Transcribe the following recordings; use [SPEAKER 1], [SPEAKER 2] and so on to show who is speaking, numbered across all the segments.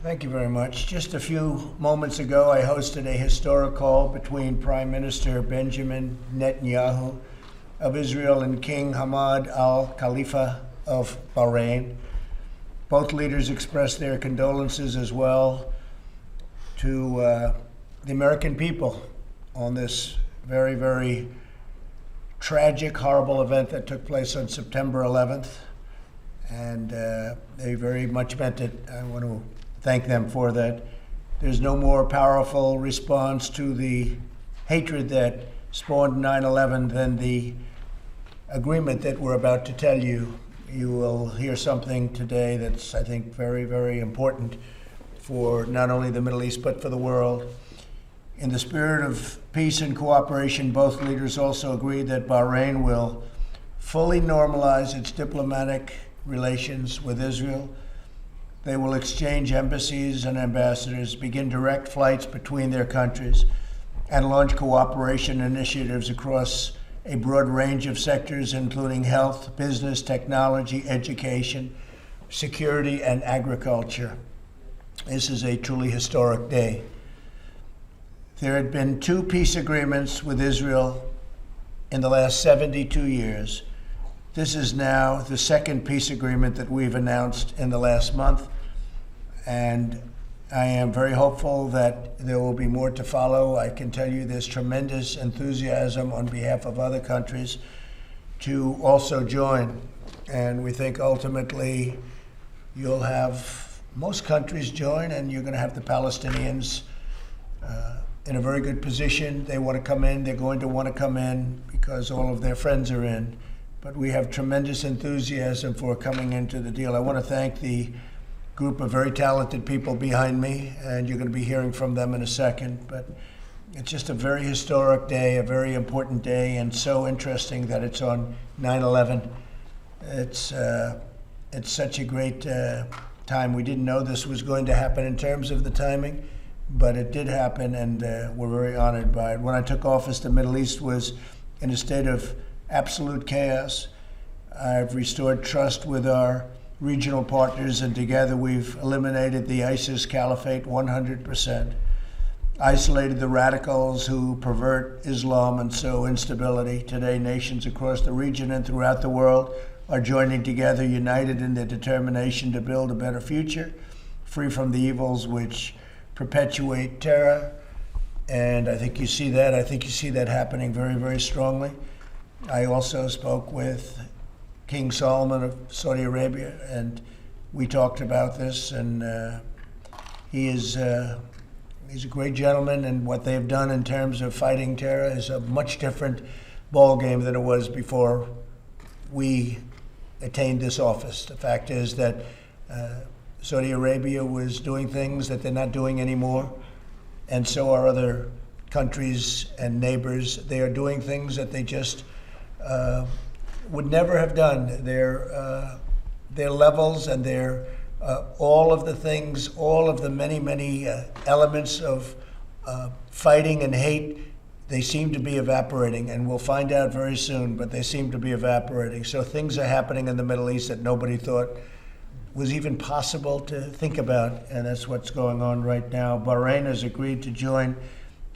[SPEAKER 1] Thank you very much. Just a few moments ago, I hosted a historic call between Prime Minister Benjamin Netanyahu of Israel and King Hamad Al Khalifa of Bahrain. Both leaders expressed their condolences as well to the American people on this very, very tragic, horrible event that took place on September 11th. And they very much meant it. I want to thank them for that. There's no more powerful response to the hatred that spawned 9/11 than the agreement that we're about to tell you. You will hear something today that's, I think, very, very important for not only the Middle East, but for the world. In the spirit of peace and cooperation, both leaders also agreed that Bahrain will fully normalize its diplomatic relations with Israel. They will exchange embassies and ambassadors, begin direct flights between their countries, and launch cooperation initiatives across a broad range of sectors, including health, business, technology, education, security, and agriculture. This is a truly historic day. There had been 2 peace agreements with Israel in the last 72 years. This is now the second peace agreement that we've announced in the last month, and I am very hopeful that there will be more to follow. I can tell you there's tremendous enthusiasm on behalf of other countries to also join, and we think ultimately you'll have most countries join, and you're going to have the Palestinians in a very good position. They want to come in. They're going to want to come in because all of their friends are in. But we have tremendous enthusiasm for coming into the deal. I want to thank the group of very talented people behind me, and you're going to be hearing from them in a second. But it's just a very historic day, a very important day, and so interesting that it's on 9/11. It's such a great time. We didn't know this was going to happen in terms of the timing, but it did happen, and we're very honored by it. When I took office, the Middle East was in a state of absolute chaos. I've restored trust with our regional partners, and together we've eliminated the ISIS caliphate 100%, isolated the radicals who pervert Islam and sow instability. Today, nations across the region and throughout the world are joining together, united in their determination to build a better future, free from the evils which perpetuate terror. And I think you see that. I think you see that happening very, very strongly. I also spoke with King Solomon of Saudi Arabia, and we talked about this, and he's a great gentleman, and what they've done in terms of fighting terror is a much different ball game than it was before we attained this office. The fact is that Saudi Arabia was doing things that they're not doing anymore, and so are other countries and neighbors. They are doing things that they just would never have done. Their levels and their all of the things, all of the many elements of fighting and hate, they seem to be evaporating, and we'll find out very soon, but they seem to be evaporating. So things are happening in the Middle East that nobody thought was even possible to think about, and that's what's going on right now. Bahrain has agreed to join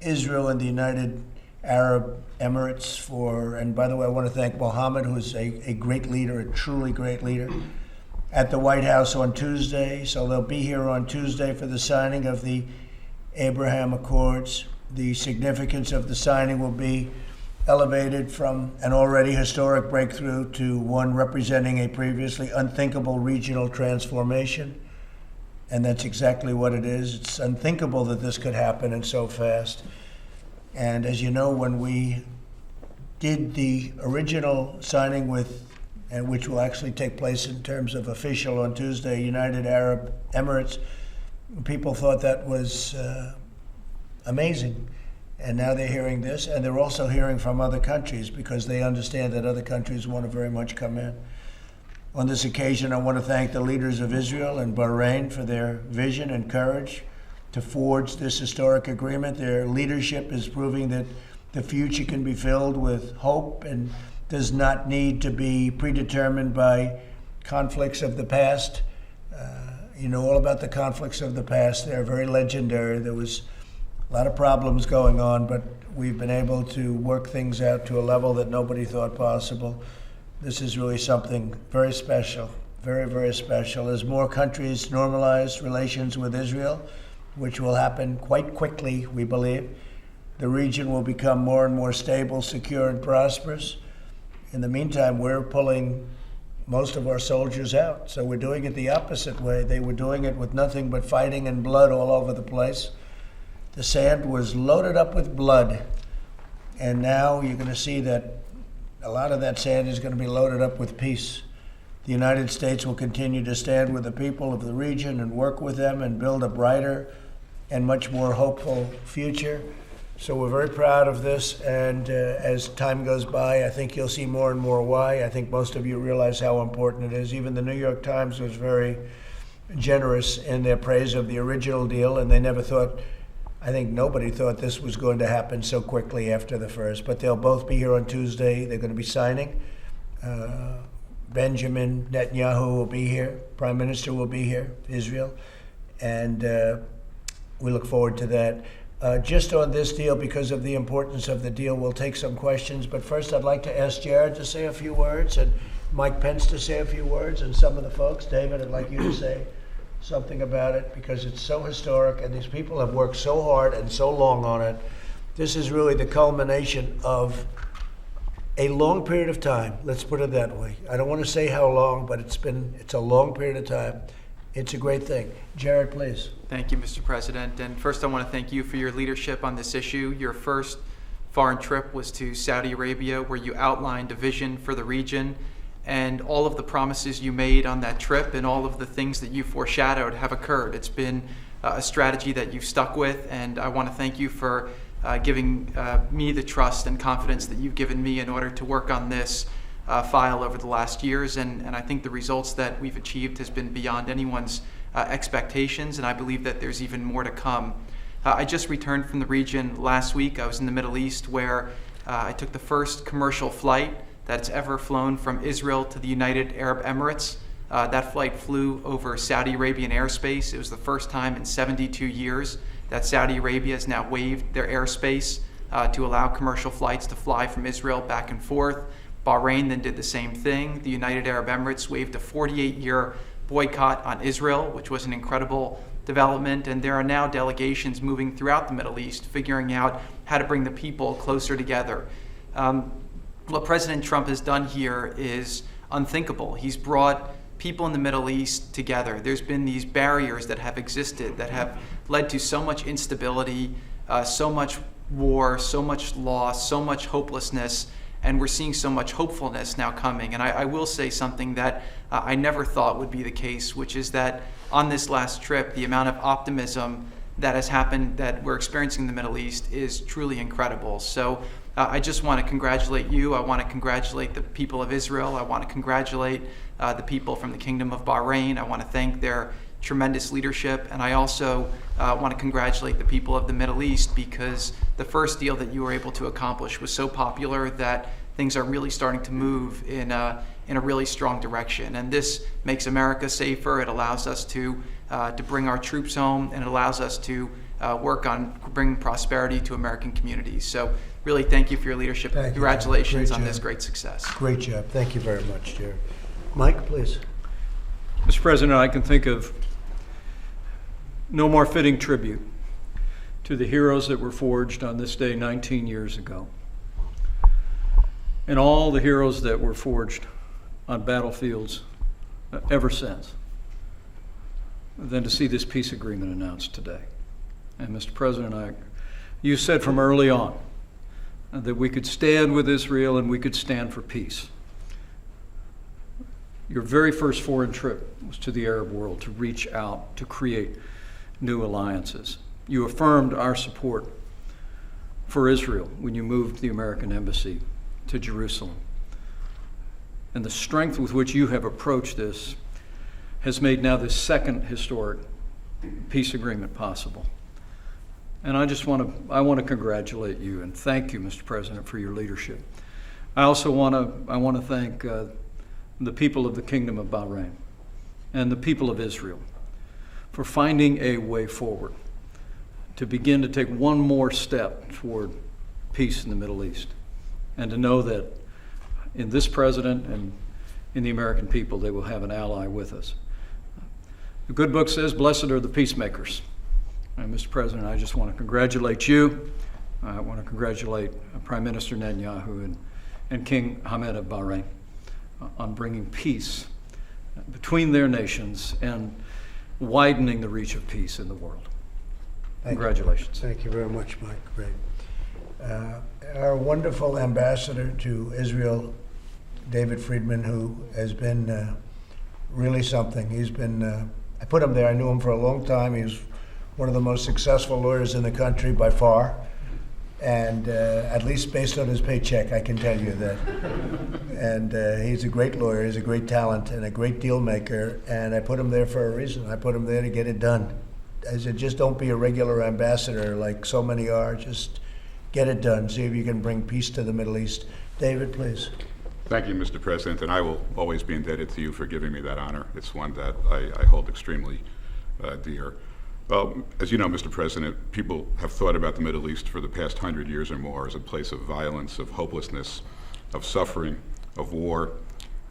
[SPEAKER 1] Israel and the United Arab Emirates and by the way, I want to thank Mohammed, who's a great leader, a truly great leader, at the White House on Tuesday. So they'll be here on Tuesday for the signing of the Abraham Accords. The significance of the signing will be elevated from an already historic breakthrough to one representing a previously unthinkable regional transformation. And that's exactly what it is. It's unthinkable that this could happen and so fast. And as you know, when we did the original signing which will actually take place in terms of official on Tuesday, United Arab Emirates, people thought that was amazing. And now they're hearing this, and they're also hearing from other countries because they understand that other countries want to very much come in. On this occasion, I want to thank the leaders of Israel and Bahrain for their vision and courage to forge this historic agreement. Their leadership is proving that the future can be filled with hope and does not need to be predetermined by conflicts of the past. You know all about the conflicts of the past. They're very legendary. There was a lot of problems going on, but we've been able to work things out to a level that nobody thought possible. This is really something very special, very, very special. As more countries normalize relations with Israel, which will happen quite quickly, we believe, the region will become more and more stable, secure, and prosperous. In the meantime, we're pulling most of our soldiers out. So we're doing it the opposite way. They were doing it with nothing but fighting and blood all over the place. The sand was loaded up with blood. And now you're going to see that a lot of that sand is going to be loaded up with peace. The United States will continue to stand with the people of the region and work with them and build a brighter and much more hopeful future. So we're very proud of this, and as time goes by, I think you'll see more and more why. I think most of you realize how important it is. Even the New York Times was very generous in their praise of the original deal, and they never thought, I think nobody thought this was going to happen so quickly after the first. But they'll both be here on Tuesday. They're going to be signing. Benjamin Netanyahu will be here. Prime Minister will be here, Israel. And we look forward to that. Just on this deal, because of the importance of the deal, we'll take some questions. But first, I'd like to ask Jared to say a few words, and Mike Pence to say a few words, and some of the folks. David, I'd like you to say something about it, because it's so historic, and these people have worked so hard and so long on it. This is really the culmination of a long period of time. Let's put it that way. I don't want to say how long, but it's a long period of time. It's a great thing. Jared, please.
[SPEAKER 2] Thank you, Mr. President. And first, I want to thank you for your leadership on this issue. Your first foreign trip was to Saudi Arabia, where you outlined a vision for the region. And all of the promises you made on that trip and all of the things that you foreshadowed have occurred. It's been a strategy that you've stuck with, and I want to thank you for giving me the trust and confidence that you've given me in order to work on this file over the last years, and I think the results that we've achieved has been beyond anyone's expectations, and I believe that there's even more to come. I just returned from the region last week. I was in the Middle East, where I took the first commercial flight that's ever flown from Israel to the United Arab Emirates. That flight flew over Saudi Arabian airspace. It was the first time in 72 years that Saudi Arabia has now waived their airspace to allow commercial flights to fly from Israel back and forth. Bahrain then did the same thing. The United Arab Emirates waived a 48-year boycott on Israel, which was an incredible development. And there are now delegations moving throughout the Middle East, figuring out how to bring the people closer together. What President Trump has done here is unthinkable. He's brought people in the Middle East together. There's been these barriers that have existed that have led to so much instability, so much war, so much loss, so much hopelessness. And we're seeing so much hopefulness now coming. And I will say something that I never thought would be the case, which is that on this last trip, the amount of optimism that has happened, that we're experiencing in the Middle East, is truly incredible. So I just want to congratulate you. I want to congratulate the people of Israel. I want to congratulate the people from the Kingdom of Bahrain. I want to thank their tremendous leadership. And I also want to congratulate the people of the Middle East, because the first deal that you were able to accomplish was so popular that things are really starting to move in a really strong direction. And this makes America safer. It allows us to bring our troops home, and it allows us to work on bringing prosperity to American communities. So really thank you for your leadership. Congratulations on this great success.
[SPEAKER 1] Great job. Thank you very much, Jared. Mike, please.
[SPEAKER 3] Mr. President, I can think of no more fitting tribute to the heroes that were forged on this day 19 years ago, and all the heroes that were forged on battlefields ever since, than to see this peace agreement announced today. And Mr. President, you said from early on that we could stand with Israel and we could stand for peace. Your very first foreign trip was to the Arab world to reach out, to create new alliances. You affirmed our support for Israel when you moved the American embassy to Jerusalem. And the strength with which you have approached this has made now this second historic peace agreement possible. And I want to congratulate you and thank you, Mr. President, for your leadership. I also want to thank the people of the Kingdom of Bahrain and the people of Israel for finding a way forward to begin to take one more step toward peace in the Middle East, and to know that in this president and in the American people, they will have an ally with us. The good book says, blessed are the peacemakers. And Mr. President, I just want to congratulate you. I want to congratulate Prime Minister Netanyahu and King Hamad of Bahrain on bringing peace between their nations and widening the reach of peace in the world. Congratulations.
[SPEAKER 1] Thank you very much, Mike. Great. Our wonderful ambassador to Israel, David Friedman, who has been really something. He's been, I put him there, I knew him for a long time. He's one of the most successful lawyers in the country by far. And at least based on his paycheck, I can tell you that. And he's a great lawyer, he's a great talent, and a great deal maker. And I put him there for a reason. I put him there to get it done. I said, just don't be a regular ambassador like so many are. Just get it done. See if you can bring peace to the Middle East. David, please.
[SPEAKER 4] Thank you, Mr. President, and I will always be indebted to you for giving me that honor. It's one that I hold extremely dear. Well, as you know, Mr. President, people have thought about the Middle East for the past 100 years or more as a place of violence, of hopelessness, of suffering, of war.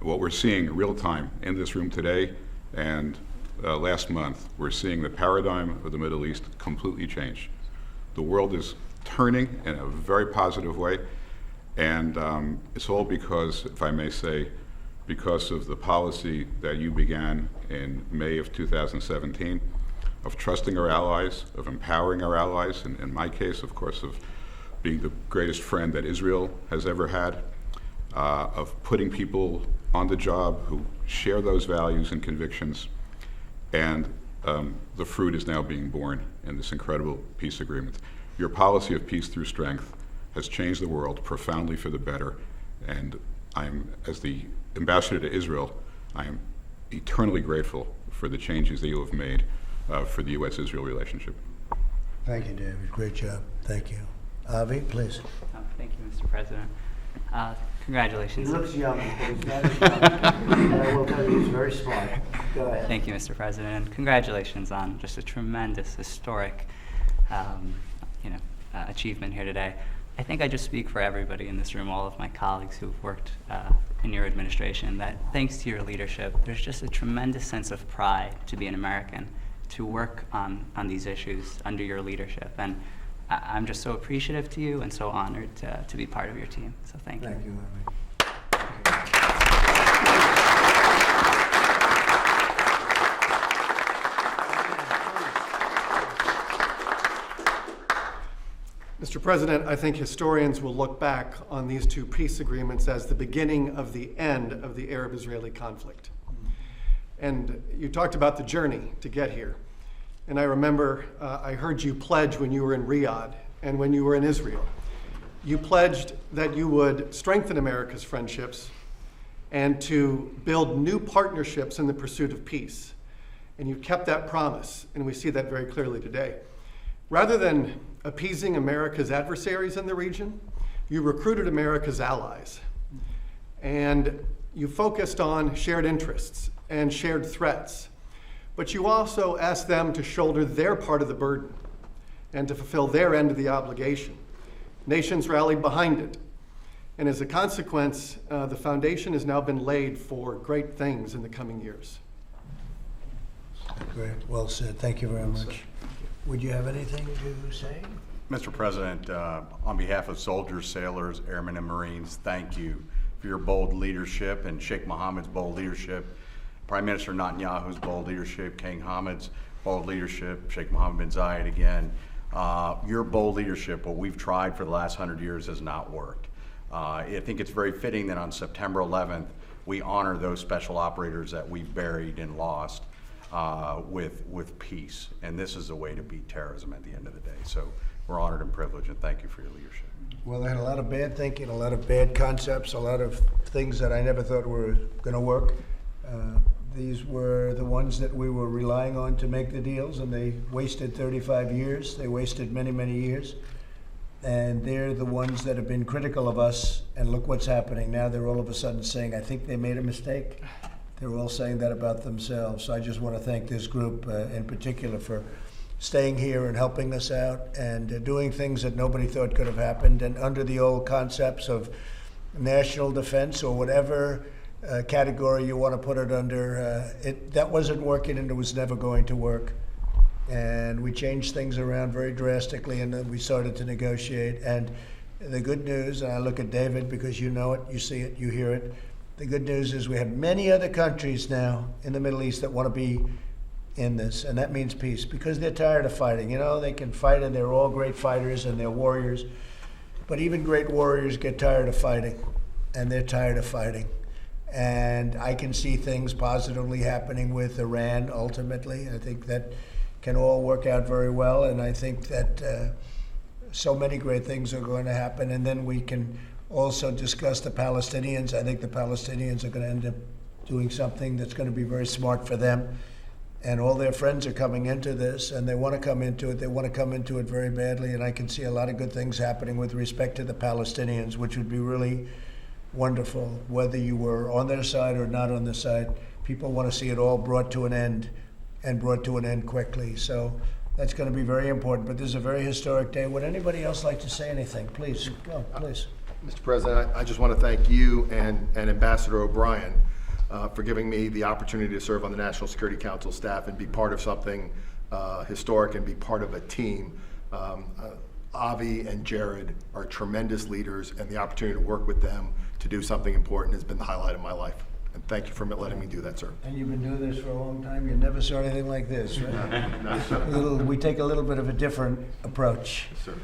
[SPEAKER 4] What we're seeing real time in this room today and last month, we're seeing the paradigm of the Middle East completely change. The world is turning in a very positive way, and it's all because, if I may say, because of the policy that you began in May of 2017 of trusting our allies, of empowering our allies, and in my case, of course, of being the greatest friend that Israel has ever had, of putting people on the job who share those values and convictions, and the fruit is now being born in this incredible peace agreement. Your policy of peace through strength has changed the world profoundly for the better, and I'm, as the ambassador to Israel, I am eternally grateful for the changes that you have made for the U.S.-Israel relationship.
[SPEAKER 1] Thank you, David. Great job. Thank you. Avi, please.
[SPEAKER 5] Thank you, Mr. President. Congratulations.
[SPEAKER 1] He looks young, but he's not as young. And I will tell you, he's very smart. Go ahead.
[SPEAKER 5] Thank you, Mr. President, and congratulations on just a tremendous, historic, achievement here today. I think I just speak for everybody in this room, all of my colleagues who've worked in your administration, that thanks to your leadership, there's just a tremendous sense of pride to be an American, to work on these issues under your leadership. And I'm just so appreciative to you and so honored to be part of your team. So thank you.
[SPEAKER 1] Thank you, Avi.
[SPEAKER 6] Mr. President, I think historians will look back on these two peace agreements as the beginning of the end of the Arab-Israeli conflict. And you talked about the journey to get here. And I remember I heard you pledge when you were in Riyadh and when you were in Israel. You pledged that you would strengthen America's friendships and to build new partnerships in the pursuit of peace. And you've kept that promise, and we see that very clearly today. Rather than appeasing America's adversaries in the region, you recruited America's allies. And you focused on shared interests and shared threats. But you also asked them to shoulder their part of the burden and to fulfill their end of the obligation. Nations rallied behind it. And as a consequence, the foundation has now been laid for great things in the coming years.
[SPEAKER 1] Great. Well said. Thank you very much. Would you have anything to say?
[SPEAKER 7] Mr. President, on behalf of soldiers, sailors, airmen, and Marines, thank you for your bold leadership and Sheikh Mohammed's bold leadership, Prime Minister Netanyahu's bold leadership, King Hamad's bold leadership, Sheikh Mohammed bin Zayed again. Your bold leadership, what we've tried for the last 100 years, has not worked. I think it's very fitting that on September 11th, we honor those special operators that we've buried and lost with peace. And this is a way to beat terrorism at the end of the day. So we're honored and privileged, and thank you for your leadership.
[SPEAKER 1] Well, I had a lot of bad thinking, a lot of bad concepts, a lot of things that I never thought were going to work. These were the ones that we were relying on to make the deals, and they wasted 35 years. They wasted many, many years. And they're the ones that have been critical of us, and look what's happening now. They're all of a sudden saying, I think they made a mistake. They're all saying that about themselves. So I just want to thank this group in particular for staying here and helping us out and doing things that nobody thought could have happened. And under the old concepts of national defense or whatever category you want to put it under, that wasn't working and it was never going to work. And we changed things around very drastically, and then we started to negotiate. And the good news, and I look at David because you know it, you see it, you hear it. The good news is we have many other countries now in the Middle East that want to be in this, and that means peace, because they're tired of fighting. You know, they can fight, and they're all great fighters, and they're warriors. But even great warriors get tired of fighting, and they're tired of fighting. And I can see things positively happening with Iran ultimately. I think that can all work out very well, and I think that so many great things are going to happen. And then we can also discuss the Palestinians. I think the Palestinians are going to end up doing something that's going to be very smart for them. And all their friends are coming into this, and they want to come into it. They want to come into it very badly, and I can see a lot of good things happening with respect to the Palestinians, which would be really wonderful. Whether you were on their side or not on their side, people want to see it all brought to an end, and brought to an end quickly. So that's going to be very important. But this is a very historic day. Would anybody else like to say anything? Please, go, please.
[SPEAKER 8] Mr. President, I just want to thank you and Ambassador O'Brien for giving me the opportunity to serve on the National Security Council staff and be part of something historic and be part of a team. Avi and Jared are tremendous leaders, and the opportunity to work with them to do something important has been the highlight of my life. And thank you for letting me do that, sir.
[SPEAKER 1] And you've been doing this for a long time. You never saw anything like this, right? No. We take a little bit of a different approach.
[SPEAKER 8] Yes, sir.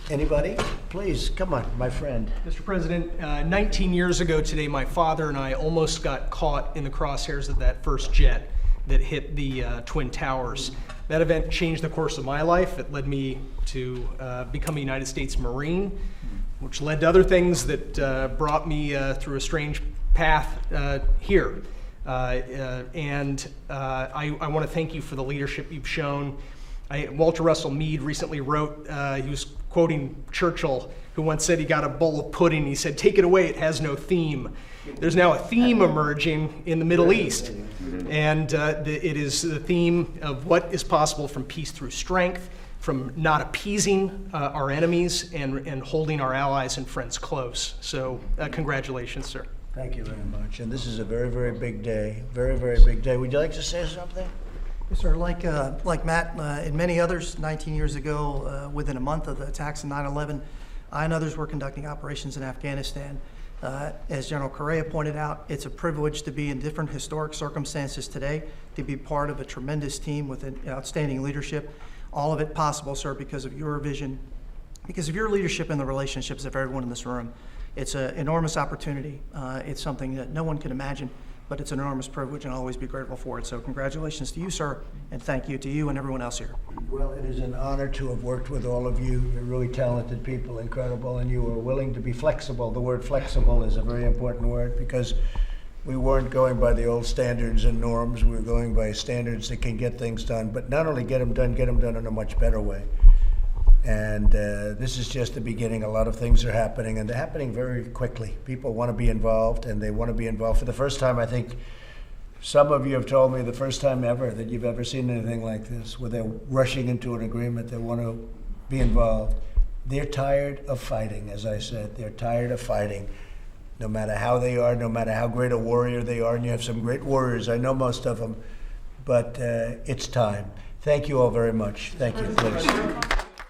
[SPEAKER 1] Anybody? Please, come on, my friend.
[SPEAKER 9] Mr. President, 19 years ago today, my father and I almost got caught in the crosshairs of that first jet that hit the Twin Towers. That event changed the course of my life. It led me to become a United States Marine, which led to other things that brought me through a strange path here. And I want to thank you for the leadership you've shown. Walter Russell Mead recently wrote, he was quoting Churchill, who once said he got a bowl of pudding. He said, "Take it away, it has no theme." There's now a theme emerging in the Middle East, and it is the theme of what is possible from peace through strength, from not appeasing our enemies and holding our allies and friends close. So congratulations, sir.
[SPEAKER 1] Thank you very much. And this is a very, very big day. Very, very big day. Would you like to say something?
[SPEAKER 10] Yes, sir. Like Matt and many others, 19 years ago, within a month of the attacks in 9/11, I and others were conducting operations in Afghanistan. As General Correa pointed out, it's a privilege to be in different historic circumstances today, to be part of a tremendous team with an outstanding leadership. All of it possible, sir, because of your vision, because of your leadership and the relationships of everyone in this room. It's an enormous opportunity. It's something that no one can imagine, but it's an enormous privilege, and I'll always be grateful for it. So congratulations to you, sir, and thank you to you and everyone else here.
[SPEAKER 1] Well, it is an honor to have worked with all of you. You're really talented people, incredible, and you are willing to be flexible. The word flexible is a very important word, because we weren't going by the old standards and norms. We were going by standards that can get things done, but not only get them done in a much better way. And this is just the beginning. A lot of things are happening, and they're happening very quickly. People want to be involved, and they want to be involved. For the first time, I think some of you have told me the first time ever that you've ever seen anything like this, where they're rushing into an agreement. They want to be involved. They're tired of fighting, as I said. They're tired of fighting, no matter how they are, no matter how great a warrior they are. And you have some great warriors. I know most of them. But it's time. Thank you all very much. Thank you. Please.